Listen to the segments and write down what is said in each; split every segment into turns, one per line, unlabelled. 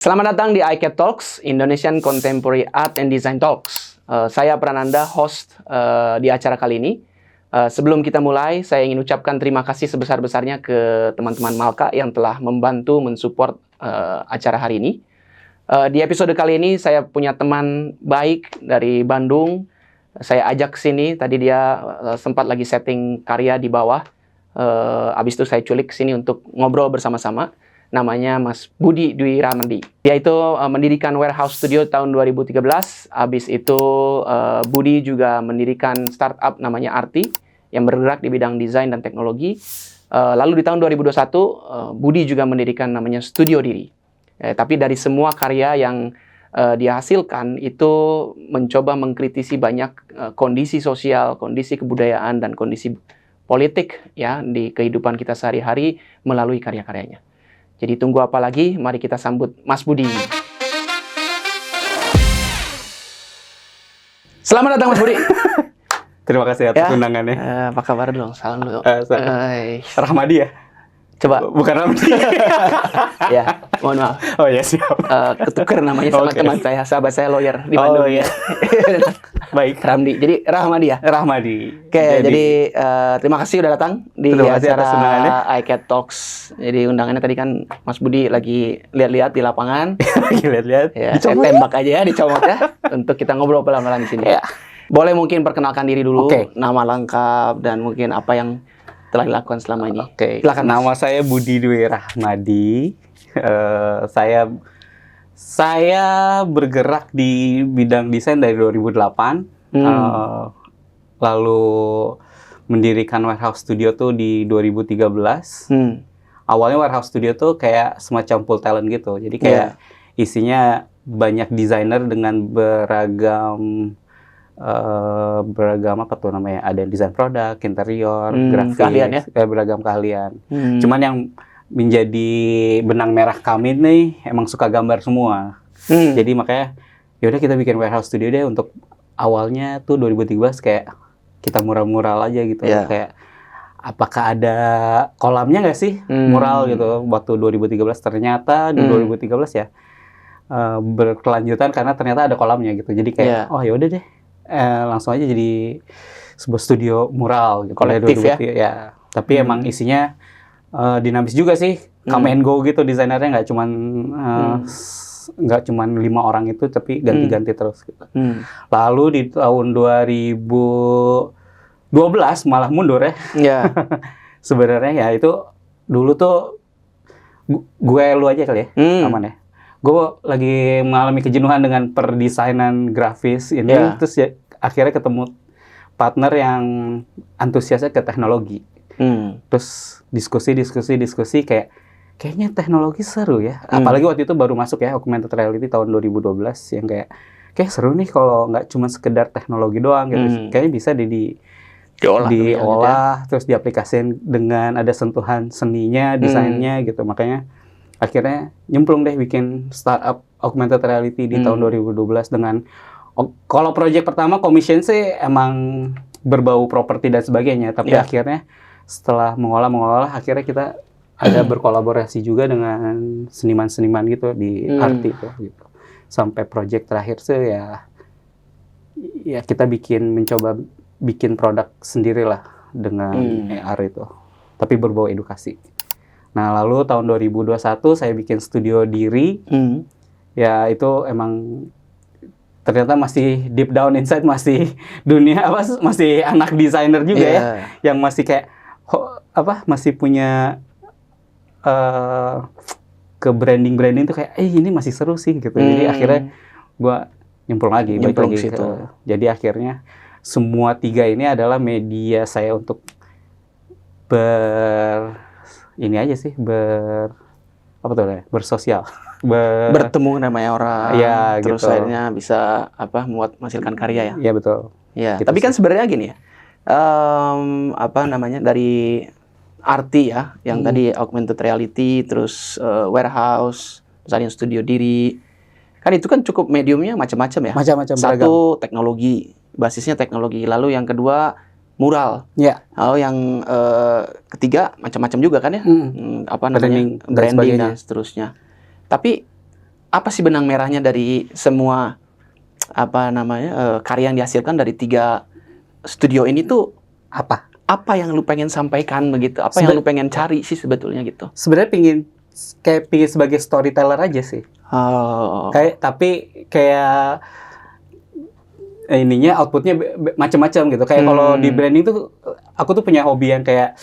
Selamat datang di iCAD Talks, Indonesian Contemporary Art and Design Talks. Saya Prananda, host di acara kali ini. Sebelum kita mulai, saya ingin ucapkan terima kasih sebesar-besarnya ke teman-teman Malka yang telah membantu mensupport acara hari ini. Di episode kali ini, saya punya teman baik dari Bandung. Saya ajak ke sini, tadi dia sempat lagi setting karya di bawah. Habis itu saya culik ke sini untuk ngobrol bersama-sama. Namanya Mas Budi Dwi Rahmadi. Dia itu mendirikan Warehouse Studio tahun 2013. Habis itu Budi juga mendirikan startup namanya Arti yang bergerak di bidang desain dan teknologi. Lalu di tahun 2021 Budi juga mendirikan namanya Studio Diri. Tapi dari semua karya yang dia hasilkan itu mencoba mengkritisi banyak kondisi sosial, kondisi kebudayaan dan kondisi politik ya di kehidupan kita sehari-hari melalui karya-karyanya. Jadi tunggu apa lagi? Mari kita sambut Mas Budi. Selamat datang Mas Budi.
Terima kasih atas undangannya.
Apa kabar dong? Salam dulu.
Rahmadi ya?
Coba.
Bukan Rahmadi.
Ya, mohon maaf.
Oh ya, siap.
Ketukar namanya sama teman saya, sahabat saya lawyer di Bandung.
Ya. Baik.
Ramdi. Jadi Rahmadi ya?
Rahmadi.
Oke, jadi terima kasih udah datang di acara iCAD Talks. Jadi undangannya tadi kan Mas Budi lagi lihat-lihat di lapangan.
Lagi lihat-lihat.
Ya, saya tembak aja ya, dicomot ya. Untuk kita ngobrol pelan-pelan di sini. Ya. Boleh mungkin perkenalkan diri dulu, nama lengkap dan mungkin apa yang telah dilakukan selama ini.
Silakan. Nama saya Budi Dwi Rahmadi. Saya bergerak di bidang desain dari 2008. Lalu mendirikan Warehouse Studio tuh di 2013. Awalnya Warehouse Studio tuh kayak semacam full talent gitu. Jadi kayak isinya banyak desainer dengan beragam apa tuh namanya, ada desain produk, interior, grafis,
keahlian ya?
Beragam keahlian. Cuman yang menjadi benang merah kami nih emang suka gambar semua. Jadi makanya yaudah kita bikin Warehouse Studio deh. Untuk awalnya tuh 2013 kayak kita mural-mural aja gitu. Kayak apakah ada kolamnya nggak sih mural gitu waktu 2013. Ternyata di 2013 ya berkelanjutan karena ternyata ada kolamnya gitu. Jadi kayak oh yaudah deh. Langsung aja jadi sebuah studio mural gitu.
Kolektif
ya. Tapi emang isinya dinamis juga sih. Come and go gitu, desainernya nggak cuman 5 orang itu, tapi ganti-ganti terus gitu. Lalu di tahun 2012 malah mundur ya. Sebenarnya ya itu dulu tuh lu aja kali ya, aman ya. Gue lagi mengalami kejenuhan dengan perdesainan grafis ini, terus ya akhirnya ketemu partner yang antusiasnya ke teknologi. Terus diskusi kayaknya teknologi seru ya. Apalagi waktu itu baru masuk ya augmented reality tahun 2012 yang kayak seru nih kalau nggak cuma sekedar teknologi doang gitu. Kayaknya bisa diolah terus diaplikasikan dengan ada sentuhan seninya, desainnya gitu. Makanya akhirnya nyemplung deh bikin startup augmented reality di tahun 2012 dengan kalau project pertama commission sih emang berbau properti dan sebagainya, tapi akhirnya setelah mengolah akhirnya kita ada berkolaborasi juga dengan seniman-seniman gitu di Arti itu gitu. Sampai project terakhir sih ya kita mencoba bikin produk sendirilah dengan AR itu, tapi berbau edukasi. Nah, lalu tahun 2021 saya bikin Studio Diri. Ya, itu emang ternyata masih deep down inside masih masih anak desainer juga ya. Yang masih kayak masih punya ke branding tuh kayak ini masih seru sih gitu. Jadi akhirnya gua nyemplung lagi situ. Jadi akhirnya semua 3 ini adalah media saya untuk bersosial,
bertemu namanya orang, terus
gitu.
akhirnya bisa menghasilkan karya ya.
Iya betul.
Ya. Gitu. Tapi kan sebenarnya gini ya, dari Arti ya, yang tadi augmented reality, terus warehouse, terus ada yang Studio Diri, kan itu kan cukup mediumnya macam-macam ya.
Macam-macam.
Satu teknologi, basisnya teknologi. Lalu yang kedua mural. Lalu yang ketiga macam-macam juga kan ya. Branding dan seterusnya. Tapi apa sih benang merahnya dari semua karya yang dihasilkan dari 3 studio ini tuh apa yang lu pengen sampaikan begitu? Apa yang lu pengen cari sih sebetulnya gitu?
Sebenarnya pingin sebagai storyteller aja sih.
Oh.
Kayak ininya outputnya macam-macam gitu. Kayak kalau di branding tuh aku tuh punya hobi yang kayak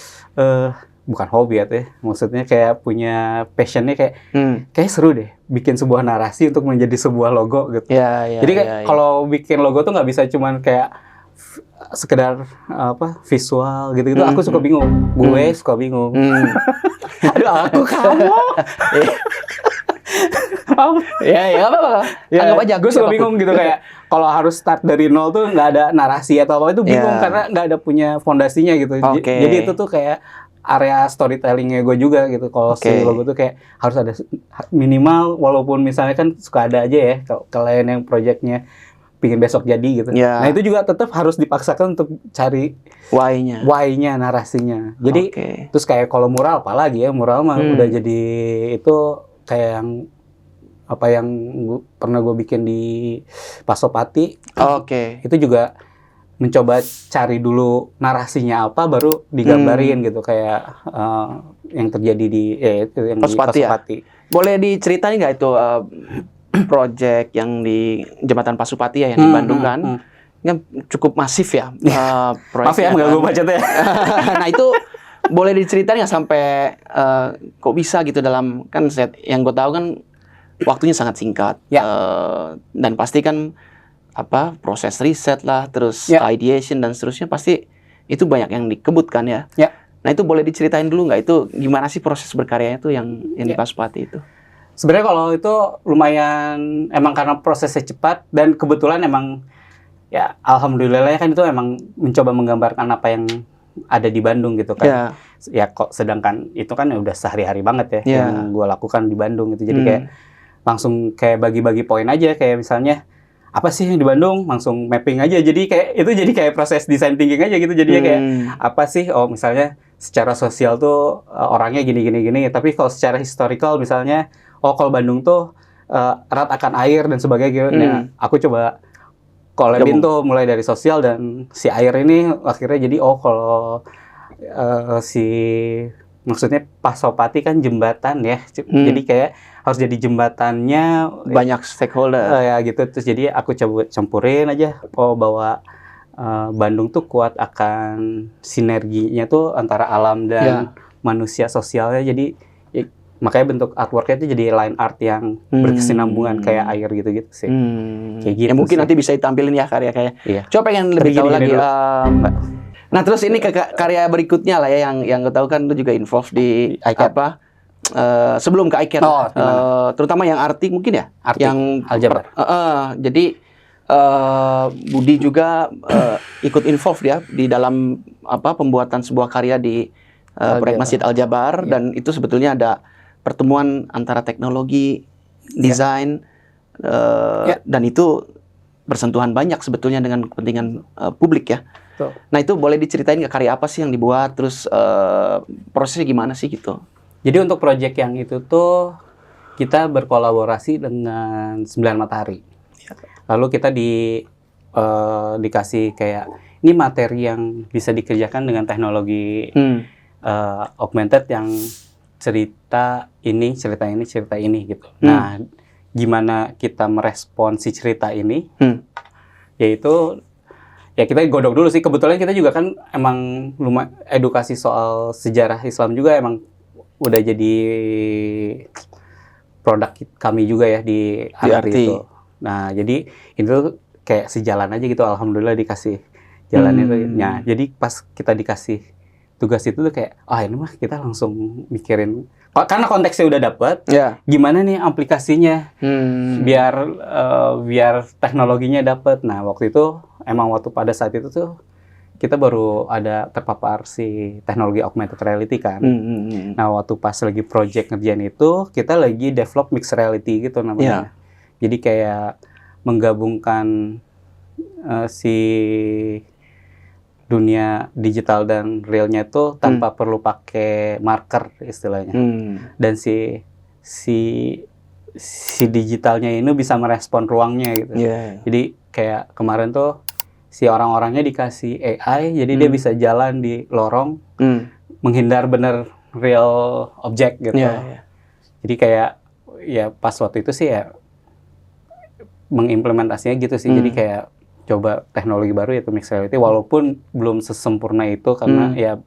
bukan hobi ya, maksudnya kayak punya passionnya kayak seru deh bikin sebuah narasi untuk menjadi sebuah logo gitu. Jadi kalau bikin logo tuh nggak bisa cuman kayak sekedar visual gitu aku suka bingung. Gue suka bingung. Aduh, kamu.
Ya nggak apa-apa. Anggap aja.
Gue suka bingung gitu kayak kalau harus start dari nol tuh nggak ada narasi atau apa itu bingung karena nggak ada punya fondasinya gitu. Jadi itu tuh kayak area storytellingnya gue juga gitu. Kalau si logo tuh kayak harus ada minimal, walaupun misalnya kan suka ada aja ya kalian yang projectnya pingin besok jadi gitu. Nah itu juga tetap harus dipaksakan untuk cari why-nya, narasinya. Jadi terus kayak kalau mural apalagi ya, mural mah udah jadi itu kayak yang pernah gue bikin di Pasopati. Itu juga mencoba cari dulu narasinya apa, baru digambarin gitu kayak yang terjadi di
Pasopati.
Pasopati.
Boleh diceritain nggak itu project yang di Jembatan Pasupati ya yang di Bandung kan? Kan cukup masif ya.
Maaf ya nggak gue baca ya.
Nah itu boleh diceritain nggak sampai kok bisa gitu dalam kan set yang gue tahu kan waktunya sangat singkat dan pasti kan proses riset lah, terus ideation dan seterusnya pasti itu banyak yang dikebutkan ya. Nah itu boleh diceritain dulu nggak itu gimana sih proses berkaryanya tuh yang di Pasupati itu?
Sebenarnya kalau itu lumayan emang karena prosesnya cepat dan kebetulan emang ya alhamdulillah kan itu emang mencoba menggambarkan apa yang ada di Bandung gitu kan. Ya kok sedangkan itu kan udah sehari-hari banget ya yang gue lakukan di Bandung gitu. Jadi kayak langsung kayak bagi-bagi poin aja kayak misalnya apa sih yang di Bandung, langsung mapping aja. Jadi kayak proses design thinking aja gitu. Jadinya kayak apa sih? Oh, misalnya secara sosial tuh orangnya gini. Tapi kalau secara historical misalnya, oh kalau Bandung tuh erat akan air dan sebagainya gitu. Nah, aku coba collabin tuh mulai dari sosial dan si air ini akhirnya jadi kalau maksudnya Pasopati kan jembatan ya. Jadi kayak harus jadi jembatannya
banyak stakeholder
ya gitu. Terus jadi aku coba campurin aja bahwa Bandung tuh kuat akan sinerginya tuh antara alam dan manusia sosialnya. Jadi makanya bentuk artworknya itu jadi line art yang berkesinambungan kayak air gitu-gitu sih. Kayak gitu.
Mungkin nanti bisa ditampilin ya karya-karya. Coba pengen lebih tahu lagi Mbak. Nah terus ini karya berikutnya lah ya yang gue tahu kan lu juga involved di sebelum ke iCat, terutama yang Arti mungkin ya, yang
Aljabar.
Jadi Budi juga ikut involved ya di dalam pembuatan sebuah karya di proyek Masjid Aljabar dan itu sebetulnya ada pertemuan antara teknologi, desain dan itu bersentuhan banyak sebetulnya dengan kepentingan publik ya. Nah itu boleh diceritain nggak karya apa sih yang dibuat, terus prosesnya gimana sih gitu?
Jadi untuk proyek yang itu tuh kita berkolaborasi dengan 9 Matahari. Lalu kita dikasih kayak ini materi yang bisa dikerjakan dengan teknologi augmented yang cerita ini gitu. Nah, gimana kita merespon si cerita ini? Yaitu ya kita godok dulu sih. Kebetulan kita juga kan emang edukasi soal sejarah Islam juga emang udah jadi produk kami juga ya di Arti itu. Nah, jadi itu kayak sejalan aja gitu. Alhamdulillah dikasih jalan itu. Nah, jadi pas kita dikasih tugas itu tuh kayak, ini mah kita langsung mikirin. Karena konteksnya udah dapet, gimana nih aplikasinya biar teknologinya dapet. Nah, waktu itu emang pada saat itu tuh kita baru ada terpapar si teknologi augmented reality kan. Nah, waktu pas lagi project ngerjain itu, kita lagi develop mixed reality gitu namanya. Jadi kayak menggabungkan si dunia digital dan realnya itu tanpa perlu pakai marker istilahnya. Dan si si digitalnya ini bisa merespon ruangnya gitu.
Iya.
Jadi kayak kemarin tuh si orang-orangnya dikasih AI, jadi dia bisa jalan di lorong, menghindar bener real object gitu.
Iya, iya.
Jadi kayak ya pas waktu itu sih ya mengimplementasinya gitu sih. Jadi kayak coba teknologi baru yaitu mixed reality, walaupun belum sesempurna itu karena ya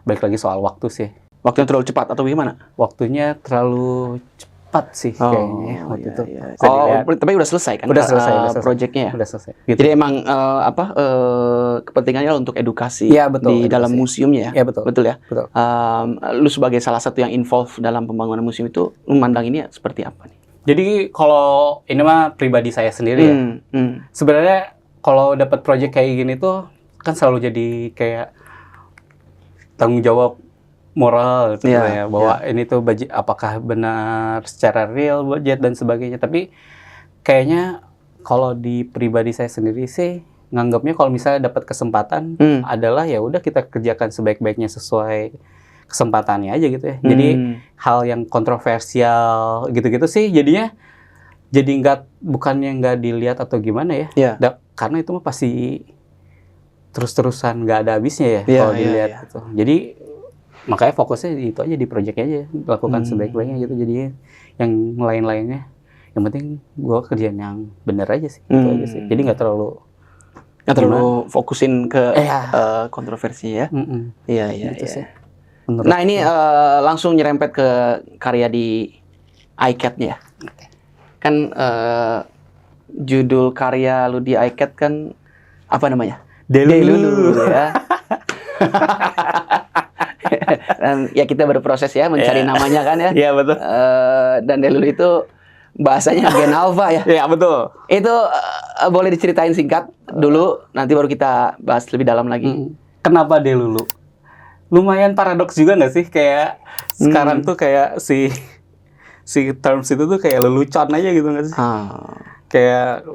balik lagi soal waktu sih.
Waktunya terlalu cepat atau gimana?
Waktunya terlalu cepat sih kayaknya waktu itu.
Iya.
Bisa dilihat.
Tapi udah selesai kan?
Udah selesai.
Projectnya ya?
Udah selesai. Gitu.
Jadi emang kepentingannya untuk edukasi
Iya, betul,
di dalam
edukasi.
museumnya ya?
Iya, betul.
Betul ya?
Betul.
Lu sebagai salah satu yang involve dalam pembangunan museum itu, lu memandang ini seperti apa nih?
Jadi kalau ini mah pribadi saya sendiri ya. Sebenarnya kalau dapat project kayak gini tuh kan selalu jadi kayak tanggung jawab moral gitu ya, bahwa ini tuh budget apakah benar secara real budget dan sebagainya. Tapi kayaknya kalau di pribadi saya sendiri sih nganggapnya kalau misalnya dapat kesempatan adalah ya udah kita kerjakan sebaik-baiknya sesuai kesempatannya aja gitu ya. Jadi hal yang kontroversial gitu-gitu sih jadinya jadi bukannya nggak dilihat atau gimana ya. Karena itu mah pasti terus-terusan nggak ada habisnya ya kalau dilihat gitu. Jadi makanya fokusnya itu aja di project aja, lakukan sebaik-baiknya gitu. Jadi yang lain-lainnya yang penting gua kerjaan yang bener aja sih, gitu aja sih. Jadi nggak terlalu
fokusin ke kontroversi ya. Iya.
Gitu sih.
Nah ini langsung nyerempet ke karya di iCat-nya. Kan judul karya lu di iCat kan apa namanya? Delulu ya. Dan ya kita berproses ya mencari namanya kan ya.
Iya betul.
Dan Delulu itu bahasanya Gen Alpha ya.
Iya betul.
Itu boleh diceritain singkat dulu, nanti baru kita bahas lebih dalam lagi.
Kenapa Delulu? Lumayan paradoks juga nggak sih? Kayak sekarang tuh kayak si terms itu tuh kayak lelucon aja gitu nggak sih? Kayak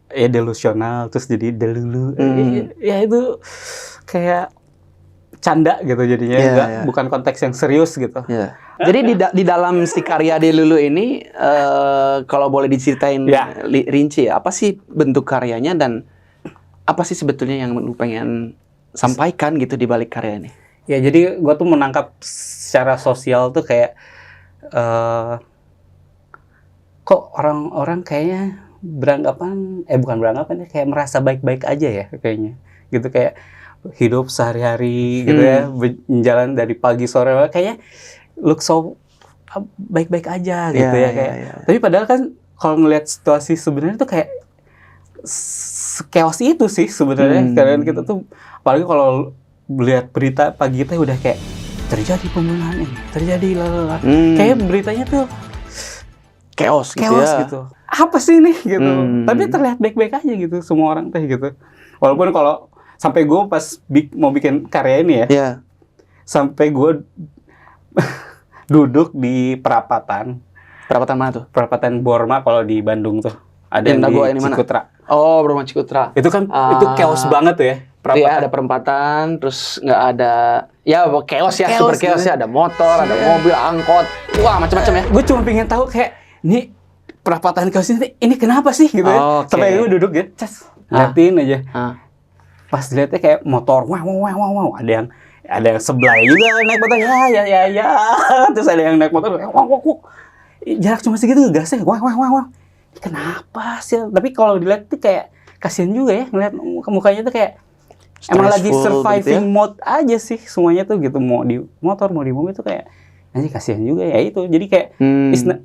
ya delusional terus jadi delulu. Ya itu kayak canda gitu jadinya, bukan konteks yang serius gitu.
Jadi di dalam si karya Delulu ini kalau boleh diceritain rinci apa sih bentuk karyanya dan apa sih sebetulnya yang lu pengen sampaikan gitu di balik karya ini?
Ya jadi gua tuh menangkap secara sosial tuh kayak kok orang-orang kayaknya bukan beranggapan ya, kayak merasa baik-baik aja ya kayaknya gitu, kayak hidup sehari-hari gitu ya, jalan dari pagi sore kayaknya look so baik-baik aja gitu kayak. Tapi padahal kan kalau ngelihat situasi sebenarnya tuh kayak chaos itu sih sebenarnya. Karena kita tuh apalagi kalau lihat berita pagi kita udah kayak terjadi pembunuhan ini, terjadi lalala. Kayak beritanya tuh
chaos
gitu. Apa sih ini gitu. Tapi terlihat baik-baik aja gitu semua orang teh gitu. Walaupun kalau sampai gue pas mau bikin karya ini ya, sampai gue duduk di perapatan
mana tuh?
Perapatan Borma kalau di Bandung tuh. Ada yang di Cikutra.
Oh, Borma Cikutra.
Itu kan itu chaos banget tuh ya.
Iya, ada perempatan, terus nggak ada, ya chaos ya, super chaos ya. Ada motor, ada mobil, angkot, wah macam-macam ya.
Gue cuma pengen tahu kayak ini perapatan chaos ini kenapa sih gitu ya. Sampai gue duduk gitu, liatin aja. Pas lihatnya kayak motor, wow, ada yang sebelah juga naik motor, ya, terus ada yang naik motor, wow, jarak cuma segitu gasnya, wow, kenapa sih? Tapi kalau dilihat tuh kayak kasihan juga ya, ngeliat mukanya tuh kayak stressful, emang lagi surviving gitu ya? Mode aja sih semuanya tuh gitu, mau di motor mau di mobil tuh kayak anjir kasihan juga ya itu, jadi kayak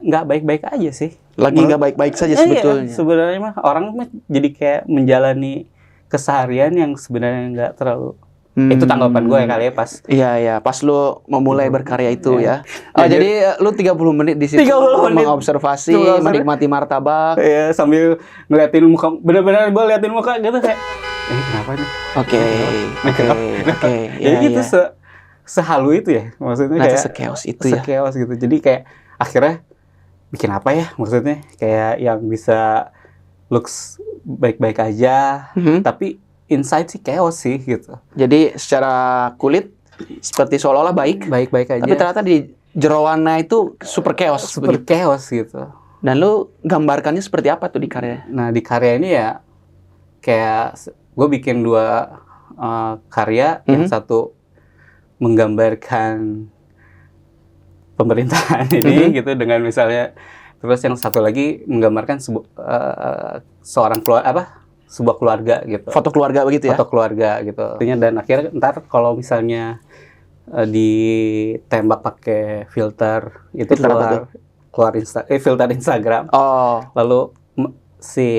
nggak baik-baik aja sih,
lagi nggak baik-baik saja sebetulnya.
Iya, sebenarnya mah orang mah jadi kayak menjalani keseharian yang sebenarnya nggak terlalu. Itu tanggapan gue ya kali ya pas.
Iya, pas lu memulai berkarya itu ya. Jadi lu 30 menit di situ mengobservasi, menikmati martabak.
Iya, sambil ngeliatin muka, benar-benar gue liatin muka gitu kayak kenapa nih? Oke. Jadi itu sehalu itu ya, maksudnya kayak
se-chaos itu ya.
Se-chaos gitu. Jadi kayak akhirnya bikin apa ya? Maksudnya kayak yang bisa looks baik-baik aja, tapi inside sih chaos sih gitu.
Jadi secara kulit seperti seolah-olah baik-baik aja. Tapi ternyata di jeroannya itu super chaos.
Super chaos gitu.
Dan lu gambarkannya seperti apa tuh di karya?
Nah, di karya ini ya kayak gue bikin 2 karya, yang satu menggambarkan pemerintahan ini gitu dengan misalnya, terus yang satu lagi menggambarkan sebuah keluarga gitu.
Foto keluarga begitu ya?
Foto keluarga gitu. Dan akhirnya ntar kalau misalnya ditembak pakai filter itu keluar filter Instagram.
Oh.
Lalu si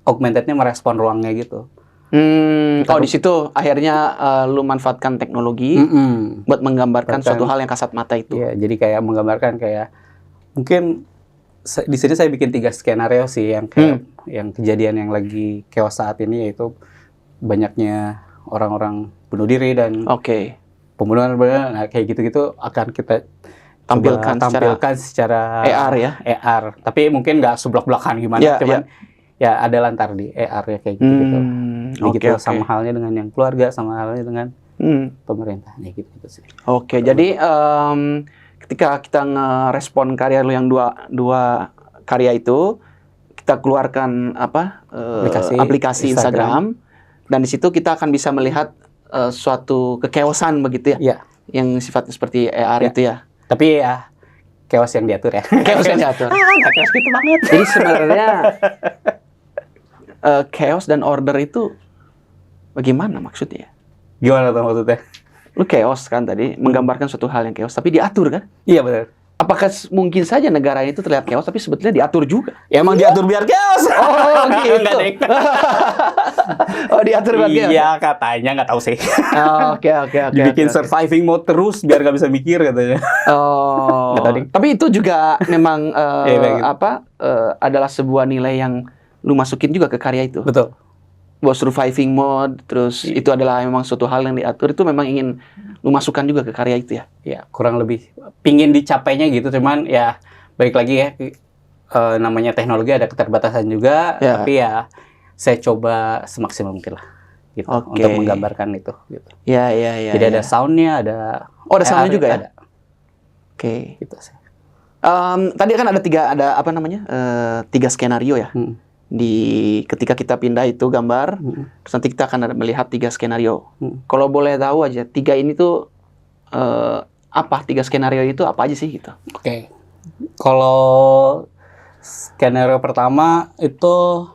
augmentednya merespon ruangnya gitu.
Oh, di situ akhirnya lu manfaatkan teknologi buat menggambarkan suatu hal yang kasat mata itu.
Iya, jadi kayak menggambarkan kayak mungkin di sini saya bikin 3 skenario sih yang kayak yang kejadian yang lagi chaos saat ini, yaitu banyaknya orang-orang bunuh diri dan pembunuhan. Nah, kayak gitu-gitu akan kita tampilkan secara
AR ya.
AR. Tapi mungkin nggak seblak-belakan gimana, cuman ya ada lantar di AR ya kayak gitu-gitu. Gitu sama halnya dengan yang keluarga, sama halnya dengan pemerintah, gitu sih.
Jadi ketika kita ngerespon karya lu yang dua karya itu, kita keluarkan aplikasi Instagram, dan di situ kita akan bisa melihat suatu kekeosan begitu ya, yang sifatnya seperti AR itu ya.
Tapi ya chaos yang diatur ya.
Chaos yang diatur.
Chaos gitu banget.
Jadi sebenarnya chaos dan order itu bagaimana maksudnya?
Gimana tuh maksudnya?
Lu chaos kan tadi, menggambarkan suatu hal yang chaos, tapi diatur kan?
Iya benar.
Apakah mungkin saja negara itu terlihat chaos, tapi sebetulnya diatur juga?
Ya emang diatur biar chaos.
Oh gitu. Oh diatur biar chaos?
Iya katanya, nggak tahu sih.
Oke.
Dibikin surviving mode terus biar nggak bisa mikir katanya.
Oh. Tapi itu juga memang adalah sebuah nilai yang lu masukin juga ke karya itu.
Betul.
Buat surviving mode, terus itu adalah memang suatu hal yang diatur, itu memang ingin lu masukkan juga ke karya itu ya?
Ya, kurang lebih pingin dicapainya gitu, cuman ya balik lagi ya, namanya teknologi ada keterbatasan juga, tapi ya saya coba semaksimal mungkin lah gitu, untuk menggambarkan itu gitu. Jadi ada soundnya, ada
ada soundnya juga ya?
Ada. Gitu sih.
Tadi kan ada 3 skenario ya? Ketika kita pindah itu gambar, terus nanti kita akan melihat 3 skenario. Kalau boleh tahu aja, 3 ini tuh apa? 3 skenario itu apa aja sih gitu?
Kalau skenario pertama itu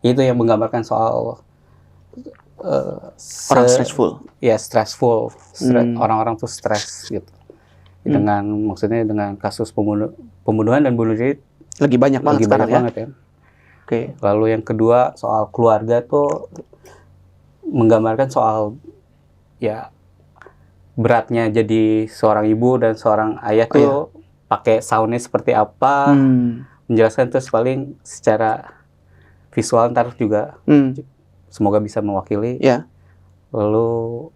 yang menggambarkan soal
orang stressful.
Ya, stressful. Orang-orang tuh stres gitu. Maksudnya dengan kasus pembunuhan dan bunuh diri
lagi banyak banget sekarang
ya. Lalu yang kedua soal keluarga tuh menggambarkan soal ya beratnya jadi seorang ibu dan seorang ayah tuh pakai soundnya seperti apa, menjelaskan terus paling secara visual ntar juga semoga bisa mewakili. Lalu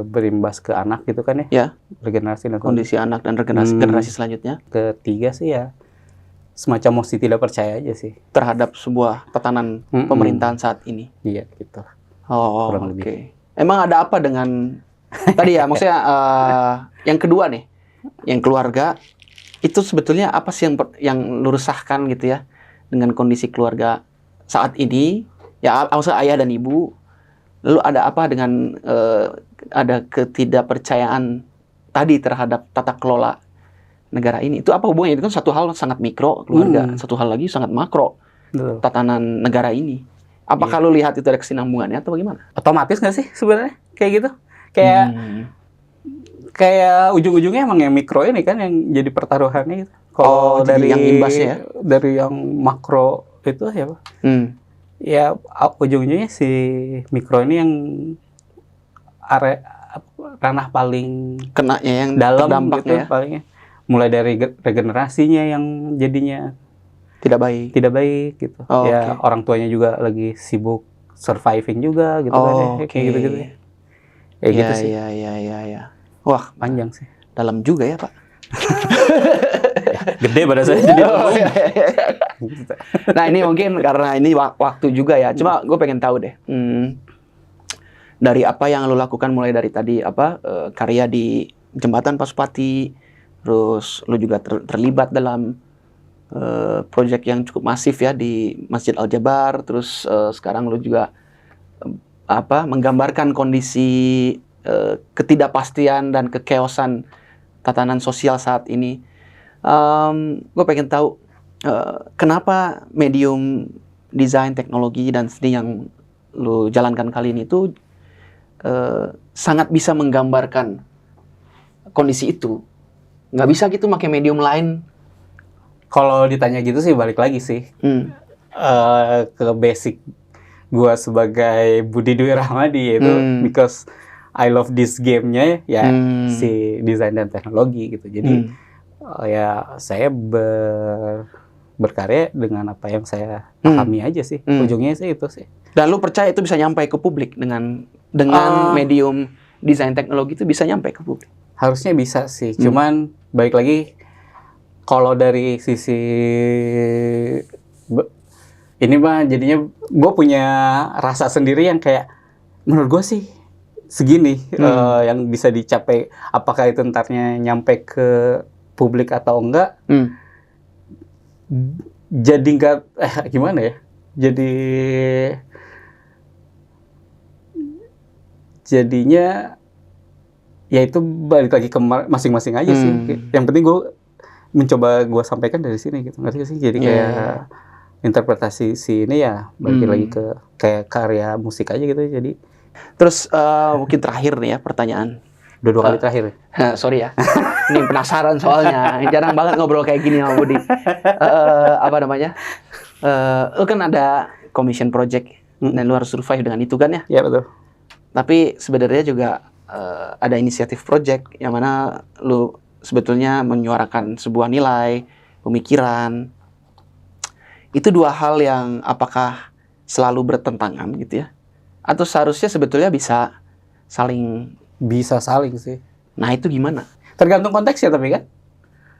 berimbas ke anak gitu kan ya, regenerasi dan
kondisi anak dan generasi selanjutnya.
Ketiga sih ya semacam mesti tidak percaya aja sih
terhadap sebuah tatanan pemerintahan saat ini.
Iya gitu.
Emang ada apa dengan tadi ya, maksudnya yang kedua nih, yang keluarga itu sebetulnya apa sih yang lu resahkan gitu ya dengan kondisi keluarga saat ini? Ya maksudnya ayah dan ibu, lalu ada apa dengan ada ketidakpercayaan tadi terhadap tata kelola negara ini? Itu apa hubungannya? Itu kan satu hal sangat mikro keluarga, satu hal lagi sangat makro tatanan negara ini. Apakah lu lihat itu ada kesinambungannya atau bagaimana?
Otomatis nggak sih sebenarnya kayak gitu? Kayak ujung-ujungnya emang yang mikro ini kan yang jadi pertaruhannya gitu. Kalau dari
yang imbasnya ya?
Dari yang makro itu ya, ya ujung-ujungnya si mikro ini yang ranah paling
kenanya yang
dalam
dampaknya
gitu, palingnya. Mulai dari regenerasinya yang jadinya tidak baik gitu. Orang tuanya juga lagi sibuk surviving juga gitu kan, kayak gitu-gitu. Gitu sih.
Iya. Wah,
panjang sih.
Dalam juga ya, Pak.
Gede pada saya jadi.
Nah, ini mungkin karena ini waktu juga ya. Cuma gue pengen tahu deh. Dari apa yang lo lakukan mulai dari tadi karya di Jembatan Pasupati, terus lo juga terlibat dalam project yang cukup masif ya di Masjid Al-Jabar, terus sekarang lu juga menggambarkan kondisi ketidakpastian dan kekeosan tatanan sosial saat ini. Gue pengen tahu kenapa medium desain, teknologi, dan seni yang lu jalankan kali ini tuh sangat bisa menggambarkan kondisi itu. Nggak bisa gitu pakai medium lain.
Kalau ditanya gitu sih balik lagi sih ke basic gua sebagai Budi Dwi Rahmadi, yaitu because I love this game-nya ya si desain dan teknologi gitu. Jadi ya saya berkarya dengan apa yang saya pahami aja sih. Ujungnya sih itu sih.
Dan lu percaya itu bisa nyampe ke publik dengan medium desain teknologi itu bisa nyampe ke publik?
Harusnya bisa sih. Cuman balik lagi kalau dari sisi ini mah jadinya gue punya rasa sendiri yang kayak menurut gue sih segini yang bisa dicapai. Apakah itu entarnya nyampe ke publik atau enggak? Jadi enggak gimana ya? Jadinya ya itu balik lagi ke masing-masing aja sih. Yang penting gue mencoba gue sampaikan dari sini gitu, ngerti sih? Jadi kayak interpretasi si ini ya balik lagi ke kayak karya musik aja gitu. Jadi
terus mungkin terakhir nih ya pertanyaan.
Udah 2 kali terakhir.
Sorry ya, ini penasaran soalnya. Jarang banget ngobrol kayak gini sama Budi. Lu kan ada commission project dan lu harus survive dengan itu kan ya?
Iya betul.
Tapi sebenarnya juga ada inisiatif project yang mana lu sebetulnya menyuarakan sebuah nilai, pemikiran. Itu 2 hal yang apakah selalu bertentangan gitu ya? Atau seharusnya sebetulnya bisa saling
sih.
Nah, itu gimana?
Tergantung konteksnya tapi kan?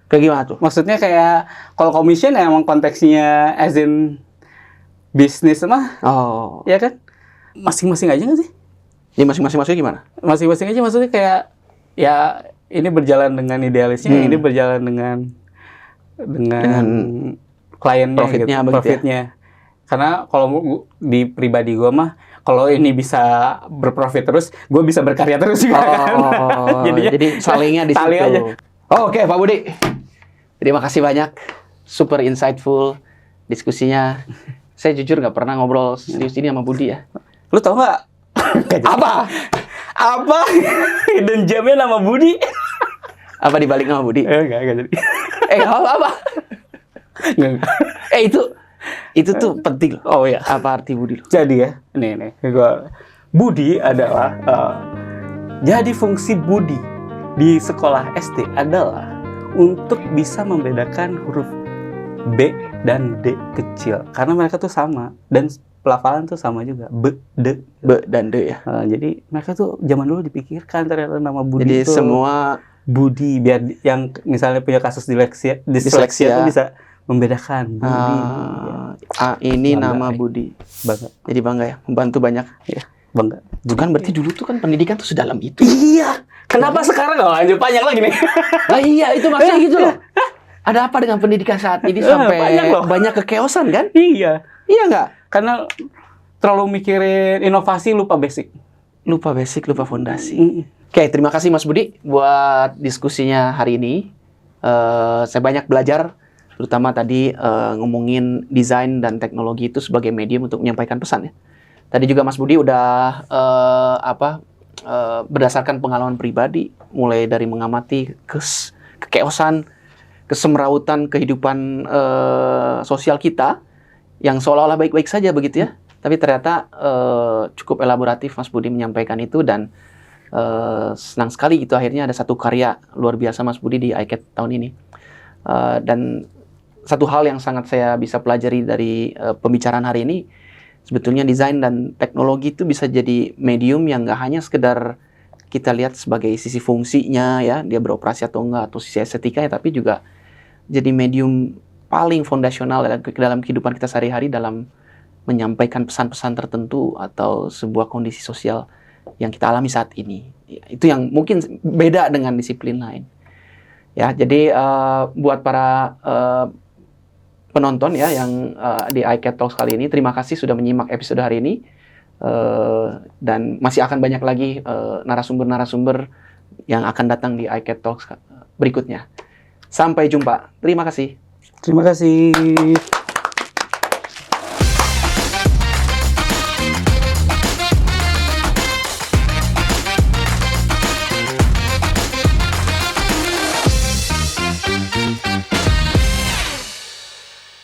Kayak gimana tuh?
Maksudnya kayak kalau commission ya emang konteksnya as in bisnis mah.
Oh.
Ya kan? Masing-masing aja nggak sih?
Ya masing-masing gimana?
Masing-masing aja, maksudnya kayak ya ini berjalan dengan idealisnya, ini berjalan dengan kliennya
profitnya
gitu, profitnya. Ya? Karena kalau di pribadi gue mah, kalau ini bisa berprofit terus, gue bisa berkarya terus juga kan.
Jadi salingnya di situ.
Aja.
Oke, Pak Budi. Terima kasih banyak. Super insightful diskusinya. Saya jujur nggak pernah ngobrol serius ini sama Budi ya.
Lu tau nggak? Apa hidden gemnya nama Budi?
Apa dibalik nama Budi?
Enggak jadi.
Apa? Itu tuh penting.
Oh ya.
Apa arti Budi?
Jadi ya, nih, Budi adalah jadi fungsi Budi di sekolah SD adalah untuk bisa membedakan huruf B dan D kecil karena mereka tuh sama dan pelafalan tuh sama juga, B dan D ya. Jadi mereka tuh zaman dulu dipikirkan ternyata nama Budi. Jadi
tuh semua
Budi biar yang misalnya punya kasus disleksia tuh bisa membedakan Budi.
Ini nama Budi.
Bangga.
Jadi bangga ya, membantu banyak.
Ya, bangga.
Itu kan berarti dulu tuh kan pendidikan tuh sedalam itu.
Iya. Kenapa sekarang nggak lanjut panjang lagi nih?
Iya, itu maksudnya gitu loh. Ada apa dengan pendidikan saat ini sampai banyak kekeosan kan?
Iya.
Iya nggak?
Karena terlalu mikirin inovasi, lupa basic,
lupa fondasi. Oke, terima kasih Mas Budi buat diskusinya hari ini. Saya banyak belajar, terutama tadi ngomongin desain dan teknologi itu sebagai medium untuk menyampaikan pesan ya. Tadi juga Mas Budi udah berdasarkan pengalaman pribadi, mulai dari mengamati kekeosan, kesemrautan kehidupan sosial kita yang seolah-olah baik-baik saja begitu ya. Tapi ternyata cukup elaboratif Mas Budi menyampaikan itu dan senang sekali gitu akhirnya ada satu karya luar biasa Mas Budi di iCAD tahun ini. Dan satu hal yang sangat saya bisa pelajari dari pembicaraan hari ini, sebetulnya desain dan teknologi itu bisa jadi medium yang nggak hanya sekedar kita lihat sebagai sisi fungsinya ya, dia beroperasi atau enggak, atau sisi estetika ya, tapi juga jadi medium paling fondasional dalam kehidupan kita sehari-hari dalam menyampaikan pesan-pesan tertentu atau sebuah kondisi sosial yang kita alami saat ini. Itu yang mungkin beda dengan disiplin lain. Ya, jadi buat para penonton ya yang di iCat Talks kali ini. Terima kasih sudah menyimak episode hari ini. Dan masih akan banyak lagi narasumber-narasumber yang akan datang di iCat Talks berikutnya. Sampai jumpa. Terima kasih.
Terima kasih.